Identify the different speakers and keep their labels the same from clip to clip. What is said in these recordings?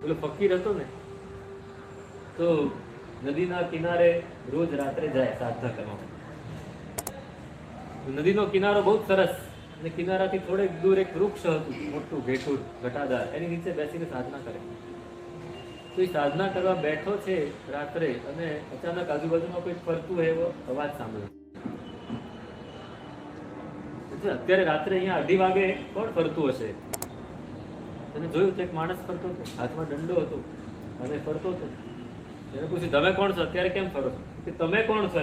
Speaker 1: પેલો ફકીર હતો ને, તો નદીના કિનારે રોજ રાત્રે જાય સાધના કરવા. નદીનો કિનારો બહુ સરસ, અને કિનારાથી થોડેક દૂર એક વૃક્ષ હતું મોટું, ઘેટું, ઘટાદાર, એની નીચે બેસીને સાધના કરે. તો એ સાધના કરવા બેઠો છે રાત્રે, અને અચાનક આજુબાજુમાં કોઈ ફરતું એવો અવાજ સાંભળ્યો. અત્યારે રાત્રે અહીંયા 2:30 વાગે કોણ ફરતું હશે? એને જોયું તો એક માણસ ફરતો હતો, હાથમાં દંડો હતો અને ફરતો હતો. એને પૂછ્યું, તમે કોણ છો? અત્યારે કેમ ફરો છો? કે તમે કોણ છો?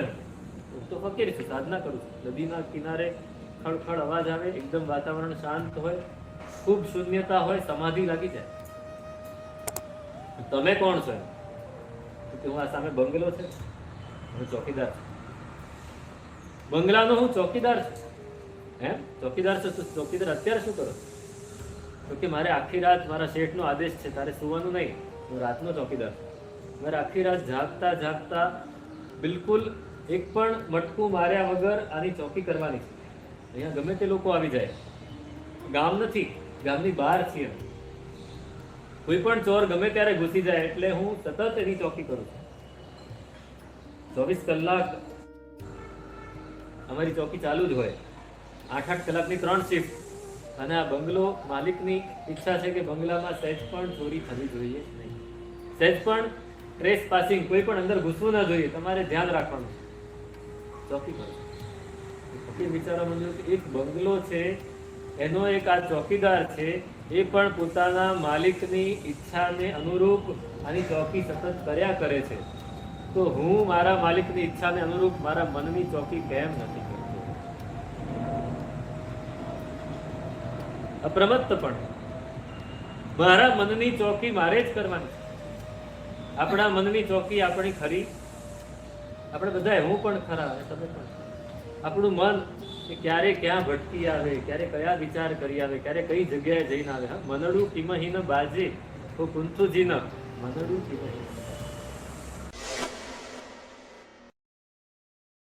Speaker 1: હું તો ફકીર છું, સાધના કરું છું. નદીના કિનારે ખડખડ અવાજ આવે, એકદમ વાતાવરણ શાંત હોય, ખૂબ શૂન્યતા હોય, સમાધિ લાગી જાય. તમે કોણ છો? કે હું આ સામે બંગલો છે, હું ચોકીદાર છું. બંગલાનો હું ચોકીદાર છું. એમ ચોકીદાર છો? ચોકીદાર અત્યારે શું કરો? તો કે મારે આખી રાત મારા શેઠનો આદેશ છે, તારે સુવાનું નહીં, હું રાતનો ચોકીદાર છું. મારે આખી રાત જાગતા જાગતા બિલકુલ એક પણ મટકું માર્યા વગર આની ચોકી કરવાની છે. અહીંયા ગમે તે લોકો આવી જાય, ગામ નથી, ગામની બહાર છીએ. કોઈ પણ ચોર ગમે ત્યારે ઘૂસી જાય, એટલે હું સતત એની ચોકી કરું છું. 24 કલાક અમારી ચોકી ચાલુ જ હોય, 8-8 કલાકની 3 શિફ્ટ. અને આ બંગલો માલિકની ઈચ્છા છે કે બંગલામાં સહેજ પણ ચોરી થવી જોઈએ નહીં, સહેજ પણ ટ્રેસ પાસિંગ, કોઈ પણ અંદર ઘૂસવું ના જોઈએ, તમારે ધ્યાન રાખવાનું. ચોકી કરો. ફકીર વિચારવા માંડ્યો કે એક બંગલો છે, એનો એક આ ચોકીદાર છે, એ પણ પોતાના માલિકની ઈચ્છાને અનુરૂપ આની ચોકી સતત કર્યા કરે છે, તો હું મારા માલિકની ઈચ્છાને અનુરૂપ મારા મનની ચોકી કેમ નથી કરતો? અપ્રમત્તપણ. મારા મનની ચોકી મારે જ કરવાની છે. આપણા મનની ચોકી આપણી ખરી. આપણે બધા, હું પણ ખરા, તમે પણ. આપણું મન એ ક્યારે ક્યાં ભટકી આવે, ક્યારે કયા વિચાર કરી આવે, ક્યારે કઈ જગ્યાએ જઈને આવે. મનડું કિમહીન બાજે તો કુંતુજીન મનડું કિમહીન.